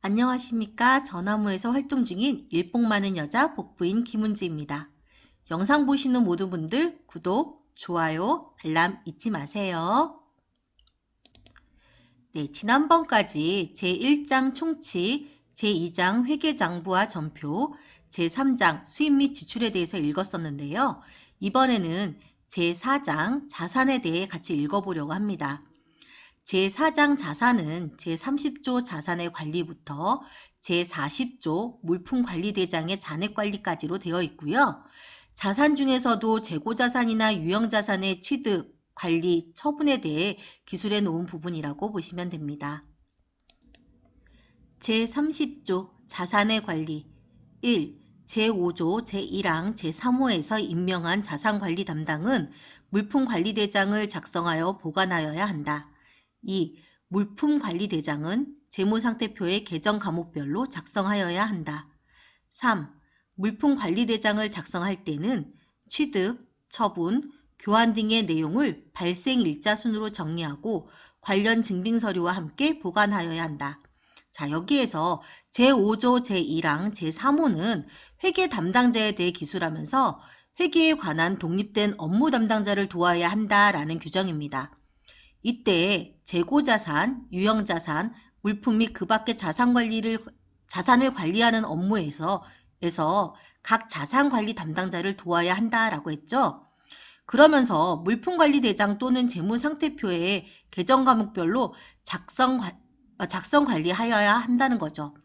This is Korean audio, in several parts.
안녕하십니까. 전화무에서 활동 중인 일복 많은 여자 복부인 김은지입니다. 영상 보시는 모든 분들 구독, 좋아요, 알람 잊지 마세요. 네, 지난번까지 제1장 총칙, 제2장 회계장부와 전표, 제3장 수입 및 지출에 대해서 읽었었는데요. 이번에는 제4장 자산에 대해 같이 읽어보려고 합니다. 제4장 자산은 제30조 자산의 관리부터 제40조 물품관리대장의 잔액관리까지로 되어 있고요. 자산 중에서도 재고자산이나 유형자산의 취득, 관리, 처분에 대해 기술해 놓은 부분이라고 보시면 됩니다. 제30조 자산의 관리 1. 제5조 제1항 제3호에서 임명한 자산관리 담당은 물품관리대장을 작성하여 보관하여야 한다. 2. 물품관리대장은 재무상태표의 계정 과목별로 작성하여야 한다. 3. 물품관리대장을 작성할 때는 취득, 처분, 교환 등의 내용을 발생일자 순으로 정리하고 관련 증빙서류와 함께 보관하여야 한다. 자, 여기에서 제5조 제1항 제3호는 회계 담당자에 대해 기술하면서 회계에 관한 독립된 업무 담당자를 두어야 한다라는 규정입니다. 이때 재고자산, 유형자산, 물품 및 그 밖의 자산을 관리하는 업무에서 각 자산관리 담당자를 두어야 한다라고 했죠. 그러면서 물품관리대장 또는 재무상태표의 계정 과목별로 작성 관리하여야 한다는 거죠.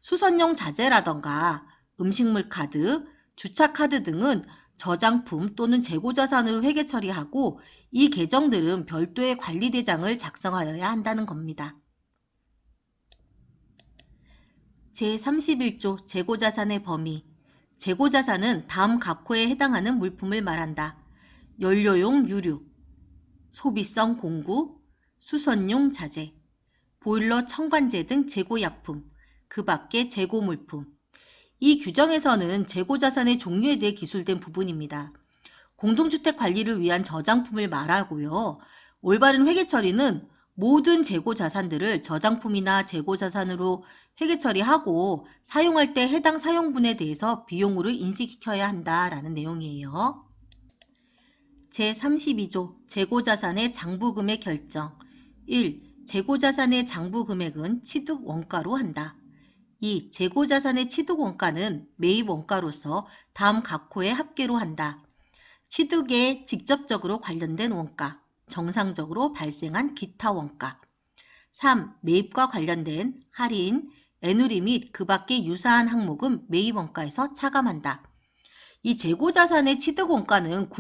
수선용 자재라던가 음식물 카드, 주차 카드 등은 저장품 또는 재고자산으로 회계 처리하고 이 계정들은 별도의 관리대장을 작성하여야 한다는 겁니다. 제31조 재고자산의 범위 재고자산은 다음 각호에 해당하는 물품을 말한다. 연료용 유류, 소비성 공구, 수선용 자재, 보일러 첨관제 등 재고약품, 그 밖의 재고물품. 이 규정에서는 재고자산의 종류에 대해 기술된 부분입니다. 공동주택 관리를 위한 저장품을 말하고요. 올바른 회계 처리는 모든 재고자산들을 저장품이나 재고자산으로 회계 처리하고 사용할 때 해당 사용분에 대해서 비용으로 인식시켜야 한다라는 내용이에요. 제32조 재고자산의 장부금액 결정 1. 재고자산의 장부금액은 취득원가로 한다. 2. 재고자산의 취득원가는 매입원가로서 다음 각호의 합계로 한다. 취득에 직접적으로 관련된 원가, 정상적으로 발생한 기타 원가. 3. 매입과 관련된 할인, 애누리 및 그 밖의 유사한 항목은 매입원가에서 차감한다. 이 재고자산의 취득원가는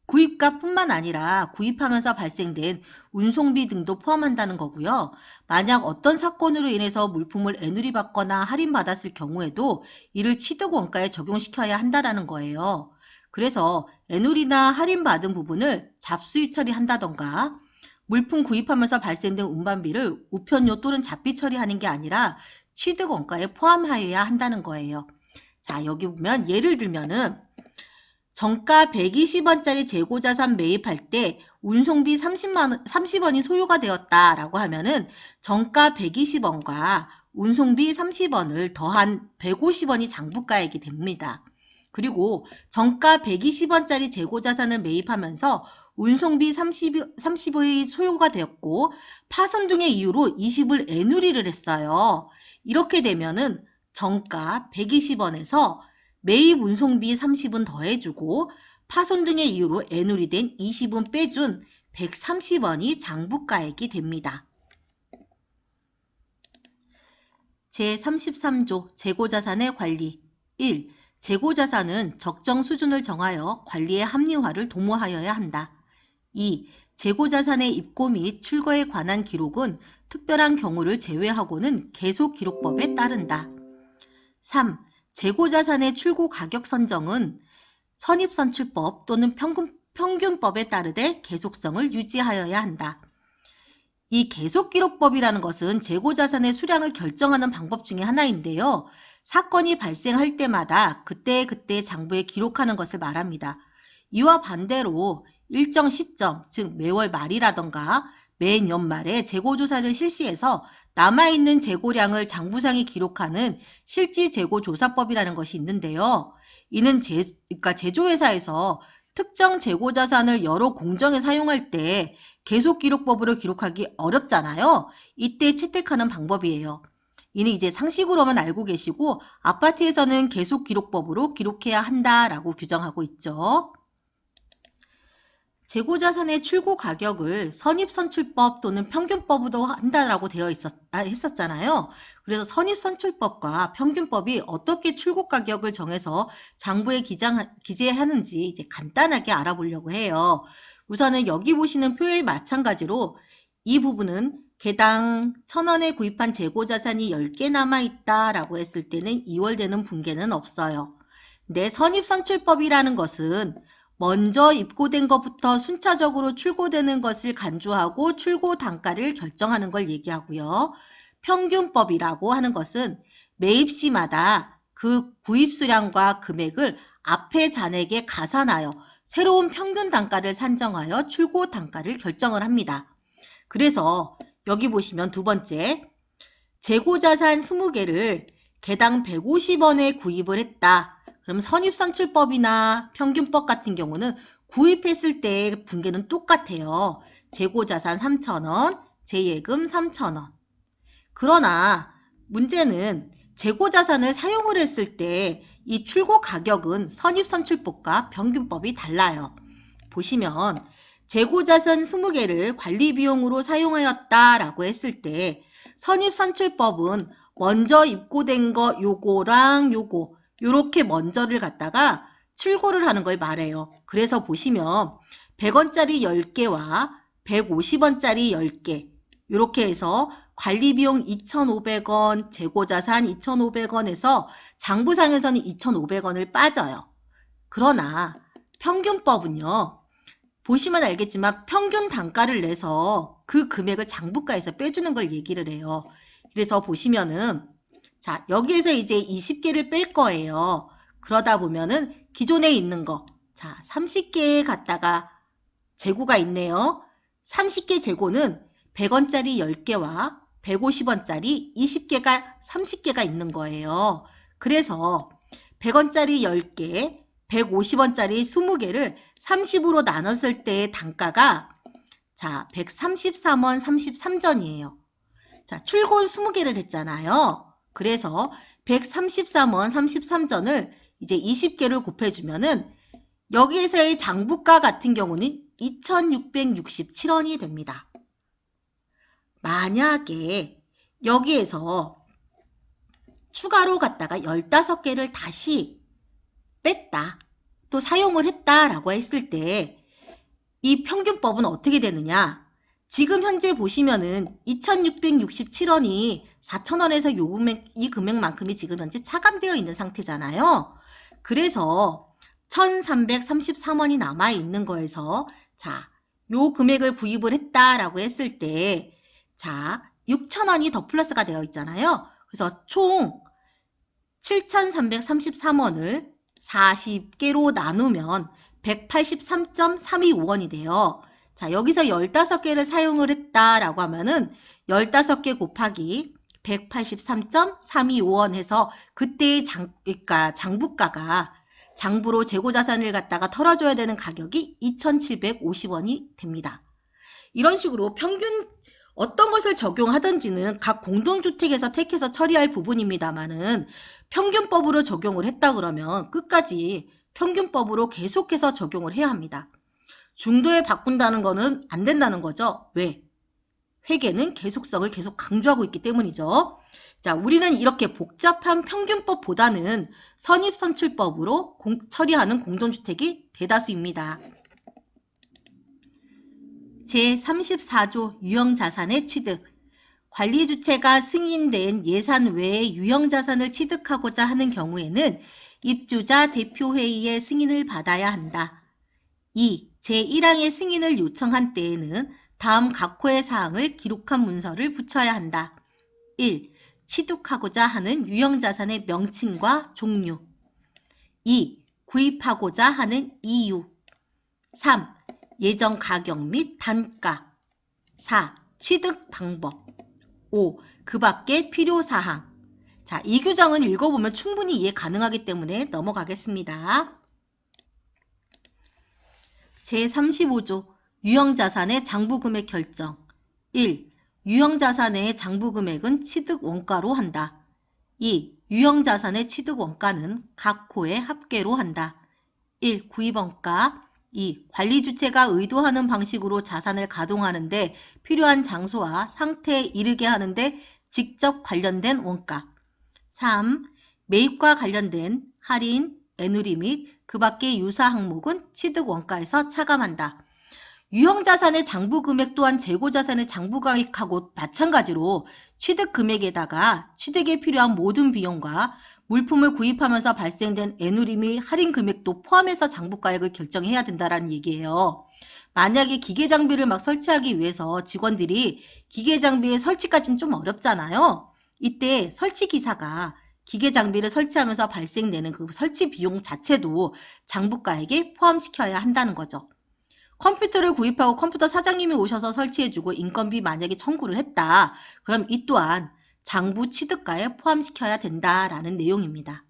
구입가뿐만 아니라 구입하면서 발생된 운송비 등도 포함한다는 거고요. 만약 어떤 사건으로 인해서 물품을 애누리 받거나 할인받았을 경우에도 이를 취득원가에 적용시켜야 한다는 거예요. 그래서 애누리나 할인받은 부분을 잡수입 처리한다던가 물품 구입하면서 발생된 운반비를 우편료 또는 잡비 처리하는 게 아니라 취득원가에 포함하여야 한다는 거예요. 자, 여기 보면 예를 들면은 정가 120원짜리 재고자산 매입할 때 운송비 30원이 소요가 되었다라고 하면은 정가 120원과 운송비 30원을 더한 150원이 장부가액이 됩니다. 그리고 정가 120원짜리 재고자산을 매입하면서 운송비 30의 소요가 되었고 파손 등의 이유로 20을 애누리를 했어요. 이렇게 되면은 정가 120원에서 매입 운송비 30은 더해주고 파손 등의 이유로 애누리된 20은 빼준 130원이 장부가액이 됩니다. 제33조 재고자산의 관리 1. 재고자산은 적정 수준을 정하여 관리의 합리화를 도모하여야 한다. 2. 재고자산의 입고 및 출고에 관한 기록은 특별한 경우를 제외하고는 계속기록법에 따른다. 3. 재고자산의 출고 가격 선정은 선입선출법 또는 평균법에 따르되 계속성을 유지하여야 한다. 이 계속기록법이라는 것은 재고자산의 수량을 결정하는 방법 중에 하나인데요. 사건이 발생할 때마다 그때 장부에 기록하는 것을 말합니다. 이와 반대로 일정 시점, 즉 매월 말이라던가 매 연말에 재고조사를 실시해서 남아있는 재고량을 장부상에 기록하는 실지재고조사법이라는 것이 있는데요. 이는 그러니까 제조회사에서 특정 재고자산을 여러 공정에 사용할 때 계속기록법으로 기록하기 어렵잖아요. 이때 채택하는 방법이에요. 이는 이제 상식으로만 알고 계시고 아파트에서는 계속기록법으로 기록해야 한다라고 규정하고 있죠. 재고자산의 출고 가격을 선입선출법 또는 평균법으로 한다라고 했었잖아요. 그래서 선입선출법과 평균법이 어떻게 출고 가격을 정해서 장부에 기재하는지 이제 간단하게 알아보려고 해요. 우선은 여기 보시는 표에 마찬가지로 이 부분은 개당 1,000원에 구입한 재고자산이 10개 남아있다라고 했을 때는 2월 되는 분괴는 없어요. 근데 선입선출법이라는 것은 먼저 입고된 것부터 순차적으로 출고되는 것을 간주하고 출고 단가를 결정하는 걸 얘기하고요. 평균법이라고 하는 것은 매입 시마다 그 구입 수량과 금액을 앞의 잔액에 가산하여 새로운 평균 단가를 산정하여 출고 단가를 결정을 합니다. 그래서 여기 보시면 두 번째, 재고자산 20개를 개당 150원에 구입을 했다. 그럼 선입선출법이나 평균법 같은 경우는 구입했을 때 분계는 똑같아요. 재고자산 3,000원, 재예금 3,000원. 그러나 문제는 재고자산을 사용을 했을 때 이 출고 가격은 선입선출법과 평균법이 달라요. 보시면 재고자산 20개를 관리비용으로 사용하였다라고 했을 때 선입선출법은 먼저 입고된 거 요거랑 요거 요렇게 먼저를 갖다가 출고를 하는 걸 말해요. 그래서 보시면 100원짜리 10개와 150원짜리 10개 이렇게 해서 관리비용 2,500원, 재고자산 2,500원에서 장부상에서는 2,500원을 빠져요. 그러나 평균법은요. 보시면 알겠지만 평균 단가를 내서 그 금액을 장부가에서 빼주는 걸 얘기를 해요. 그래서 보시면은 자 여기에서 이제 20개를 뺄 거예요. 그러다 보면은 기존에 있는 거 자 30개 갖다가 재고가 있네요. 30개 재고는 100원짜리 10개와 150원짜리 20개가 30개가 있는 거예요. 그래서 100원짜리 10개, 150원짜리 20개를 30으로 나눴을 때의 단가가 자 133원 33전이에요. 자 출고는 20개를 했잖아요. 그래서 133원 33전을 이제 20개를 곱해주면은 여기에서의 장부가 같은 경우는 2,667원이 됩니다. 만약에 여기에서 추가로 갖다가 15개를 다시 뺐다, 또 사용을 했다라고 했을 때 이 평균법은 어떻게 되느냐? 지금 현재 보시면은 2,667원이 4,000원에서 이 금액만큼이 지금 현재 차감되어 있는 상태잖아요. 그래서 1,333원이 남아있는 거에서 자, 요 금액을 구입을 했다라고 했을 때 자, 6,000원이 더 플러스가 되어 있잖아요. 그래서 총 7,333원을 40개로 나누면 183.325원이 돼요. 자, 여기서 15개를 사용을 했다라고 하면은 15개 곱하기 183.325원 해서 그때의 그러니까 장부가가 장부로 재고자산을 갖다가 털어줘야 되는 가격이 2,750원이 됩니다. 이런 식으로 평균 어떤 것을 적용하든지는 각 공동주택에서 택해서 처리할 부분입니다만은 평균법으로 적용을 했다 그러면 끝까지 평균법으로 계속해서 적용을 해야 합니다. 중도에 바꾼다는 거는 안 된다는 거죠. 왜? 회계는 계속성을 계속 강조하고 있기 때문이죠. 자, 우리는 이렇게 복잡한 평균법보다는 선입선출법으로 처리하는 공동주택이 대다수입니다. 제34조 유형자산의 취득. 관리주체가 승인된 예산 외의 유형자산을 취득하고자 하는 경우에는 입주자 대표회의의 승인을 받아야 한다. 2. 제1항의 승인을 요청한 때에는 다음 각호의 사항을 기록한 문서를 붙여야 한다. 1. 취득하고자 하는 유형자산의 명칭과 종류. 2. 구입하고자 하는 이유. 3. 예정 가격 및 단가. 4. 취득 방법. 5. 그 밖의 필요사항. 자, 이 규정은 읽어보면 충분히 이해 가능하기 때문에 넘어가겠습니다. 제35조 유형자산의 장부금액 결정. 1. 유형자산의 장부금액은 취득원가로 한다. 2. 유형자산의 취득원가는 각 호의 합계로 한다. 1. 구입원가. 2. 관리주체가 의도하는 방식으로 자산을 가동하는데 필요한 장소와 상태에 이르게 하는데 직접 관련된 원가. 3. 매입과 관련된 할인, 애누리 및 그 밖의 유사 항목은 취득원가에서 차감한다. 유형자산의 장부금액 또한 재고자산의 장부가액하고 마찬가지로 취득금액에다가 취득에 필요한 모든 비용과 물품을 구입하면서 발생된 애누리 및 할인 금액도 포함해서 장부가액을 결정해야 된다는 얘기예요. 만약에 기계장비를 막 설치하기 위해서 직원들이 기계장비의 설치까지는 좀 어렵잖아요. 이때 설치기사가 기계장비를 설치하면서 발생되는 그 설치 비용 자체도 장부가액에 포함시켜야 한다는 거죠. 컴퓨터를 구입하고 컴퓨터 사장님이 오셔서 설치해주고 인건비 만약에 청구를 했다. 그럼 이 또한 장부 취득가에 포함시켜야 된다라는 내용입니다.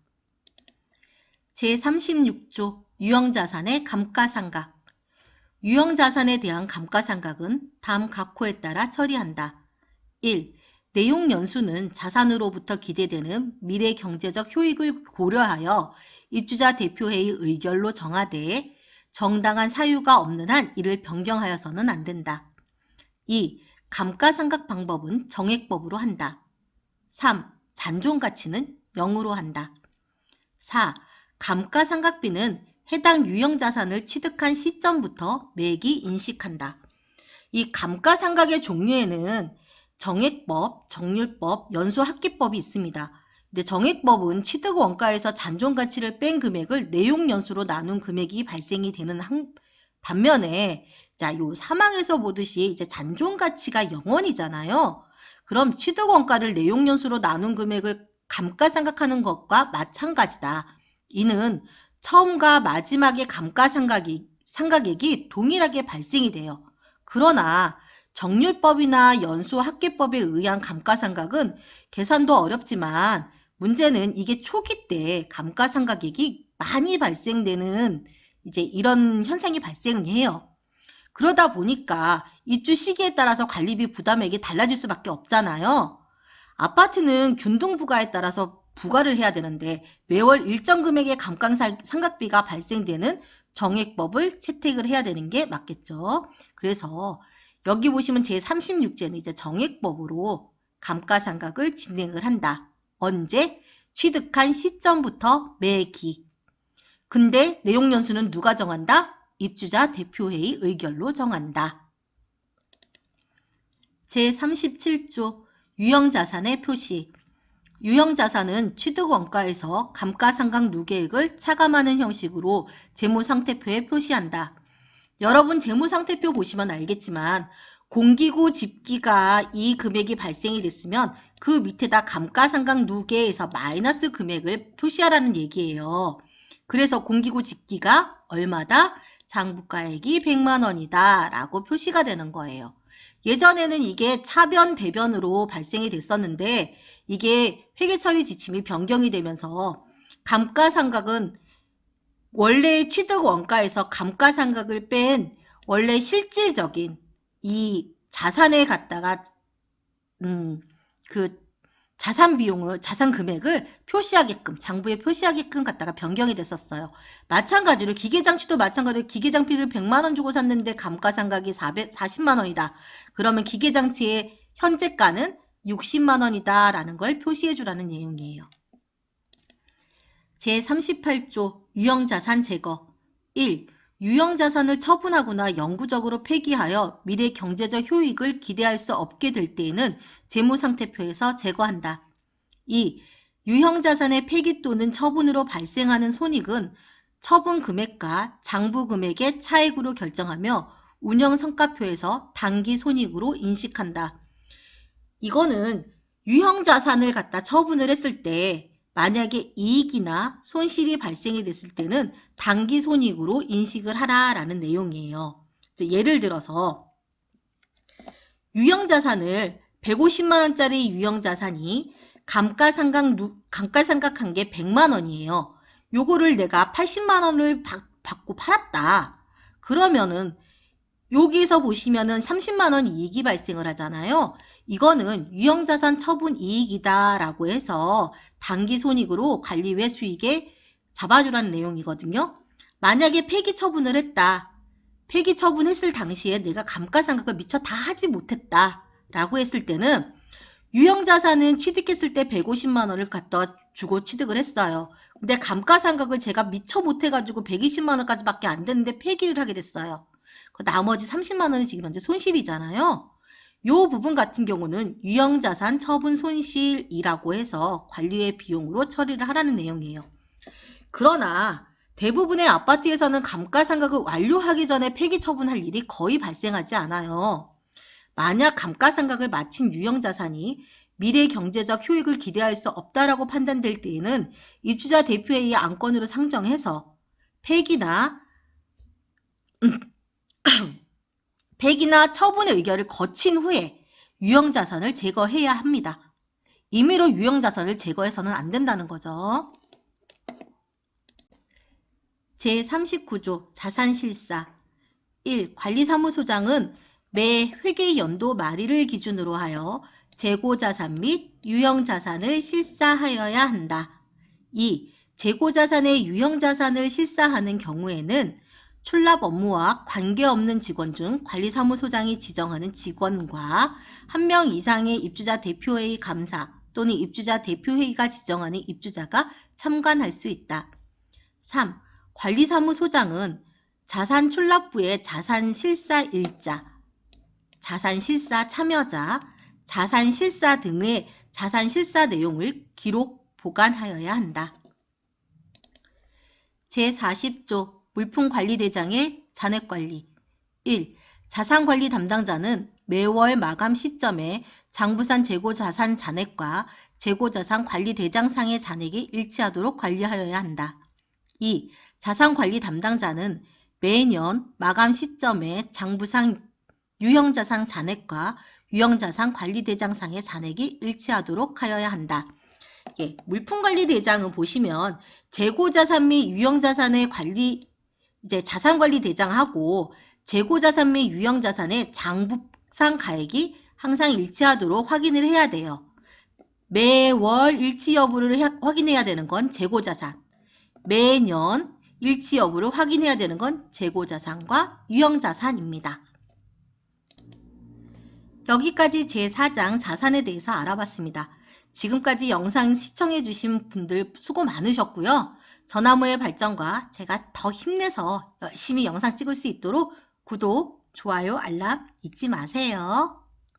제36조 유형자산의 감가상각. 유형자산에 대한 감가상각은 다음 각호에 따라 처리한다. 1. 내용 연수는 자산으로부터 기대되는 미래 경제적 효익을 고려하여 입주자 대표회의 의결로 정하되 정당한 사유가 없는 한 이를 변경하여서는 안 된다. 2. 감가상각 방법은 정액법으로 한다. 3. 잔존가치는 0으로 한다. 4. 감가상각비는 해당 유형자산을 취득한 시점부터 매기 인식한다. 이 감가상각의 종류에는 정액법, 정률법, 연수합계법이 있습니다. 근데 정액법은 취득원가에서 잔존가치를 뺀 금액을 내용연수로 나눈 금액이 발생이 되는 반면에 자, 요 사망에서 보듯이 이제 잔존가치가 0원이잖아요. 그럼 취득원가를 내용연수로 나눈 금액을 감가상각하는 것과 마찬가지다. 이는 처음과 마지막의 상각액이 동일하게 발생이 돼요. 그러나 정률법이나 연수합계법에 의한 감가상각은 계산도 어렵지만 문제는 이게 초기 때 감가상각액이 많이 발생되는 이제 이런 현상이 발생해요. 그러다 보니까 입주 시기에 따라서 관리비 부담액이 달라질 수밖에 없잖아요. 아파트는 균등부가에 따라서 부과를 해야 되는데 매월 일정 금액의 감가상각비가 발생되는 정액법을 채택을 해야 되는 게 맞겠죠. 그래서 여기 보시면 제36조는 이제 정액법으로 감가상각을 진행을 한다. 언제? 취득한 시점부터 매기. 근데 내용연수는 누가 정한다? 입주자 대표회의 의결로 정한다. 제37조 유형자산의 표시. 유형자산은 취득원가에서 감가상각 누계액을 차감하는 형식으로 재무상태표에 표시한다. 여러분 재무상태표 보시면 알겠지만 공기구 집기가 이 금액이 발생이 됐으면 그 밑에다 감가상각 누계에서 마이너스 금액을 표시하라는 얘기예요. 그래서 공기구 집기가 얼마다? 장부가액이 100만 원이다 라고 표시가 되는 거예요. 예전에는 이게 차변, 대변으로 발생이 됐었는데 이게 회계처리 지침이 변경이 되면서 감가상각은 원래 취득 원가에서 감가상각을 뺀 원래 실질적인 이 자산에 갖다가 그 자산 비용을 자산 금액을 표시하게끔 장부에 표시하게끔 갖다가 변경이 됐었어요. 마찬가지로 기계장치도 마찬가지로 기계장비를 100만 원 주고 샀는데 감가상각이 440만 원이다. 그러면 기계장치의 현재가는 60만 원이다 라는 걸 표시해 주라는 내용이에요. 제38조 유형자산 제거. 1. 유형자산을 처분하거나 영구적으로 폐기하여 미래 경제적 효익을 기대할 수 없게 될 때에는 재무상태표에서 제거한다. 2. 유형자산의 폐기 또는 처분으로 발생하는 손익은 처분 금액과 장부 금액의 차액으로 결정하며 운영성과표에서 당기 손익으로 인식한다. 이거는 유형자산을 갖다 처분을 했을 때 만약에 이익이나 손실이 발생이 됐을 때는 당기손익으로 인식을 하라라는 내용이에요. 예를 들어서 유형자산을 150만 원짜리 유형자산이 감가상각한 게 100만 원이에요. 요거를 내가 80만 원을 받고 팔았다. 그러면은 여기서 보시면은 30만 원 이익이 발생을 하잖아요. 이거는 유형자산 처분 이익이다 라고 해서 당기손익으로 관리외 수익에 잡아주라는 내용이거든요. 만약에 폐기 처분을 했다. 폐기 처분했을 당시에 내가 감가상각을 미처 다 하지 못했다 라고 했을 때는 유형자산은 취득했을 때 150만 원을 갖다 주고 취득을 했어요. 근데 감가상각을 제가 미처 못해가지고 120만 원까지 밖에 안 됐는데 폐기를 하게 됐어요. 그 나머지 30만 원이 지금 현재 손실이잖아요. 요 부분 같은 경우는 유형자산 처분 손실이라고 해서 관리의 비용으로 처리를 하라는 내용이에요. 그러나 대부분의 아파트에서는 감가상각을 완료하기 전에 폐기 처분할 일이 거의 발생하지 않아요. 만약 감가상각을 마친 유형자산이 미래 경제적 효익을 기대할 수 없다라고 판단될 때에는 입주자 대표회의 안건으로 상정해서 폐기나 처분의 의결을 거친 후에 유형자산을 제거해야 합니다. 임의로 유형자산을 제거해서는 안 된다는 거죠. 제39조 자산실사 1. 관리사무소장은 매 회계연도 말일을 기준으로 하여 재고자산 및 유형자산을 실사하여야 한다. 2. 재고자산의 유형자산을 실사하는 경우에는 출납 업무와 관계없는 직원 중 관리사무소장이 지정하는 직원과 1명 이상의 입주자 대표회의 감사 또는 입주자 대표회의가 지정하는 입주자가 참관할 수 있다. 3. 관리사무소장은 자산출납부의 자산실사일자, 자산실사 참여자, 자산실사 등의 자산실사 내용을 기록 보관하여야 한다. 제40조 물품관리대장의 잔액관리 1. 자산관리 담당자는 매월 마감 시점에 장부산 재고자산 잔액과 재고자산 관리대장상의 잔액이 일치하도록 관리하여야 한다. 2. 자산관리 담당자는 매년 마감 시점에 장부상 유형자산 잔액과 유형자산 관리대장상의 잔액이 일치하도록 하여야 한다. 예, 물품관리대장은 보시면 재고자산 및 유형자산의 자산관리대장하고 재고자산 및 유형자산의 장부상 가액이 항상 일치하도록 확인을 해야 돼요. 매월 일치 여부를 확인해야 되는 건 재고자산, 매년 일치 여부를 확인해야 되는 건 재고자산과 유형자산입니다. 여기까지 제4장 자산에 대해서 알아봤습니다. 지금까지 영상 시청해주신 분들 수고 많으셨고요. 전화무의 발전과 제가 더 힘내서 열심히 영상 찍을 수 있도록 구독, 좋아요, 알람 잊지 마세요.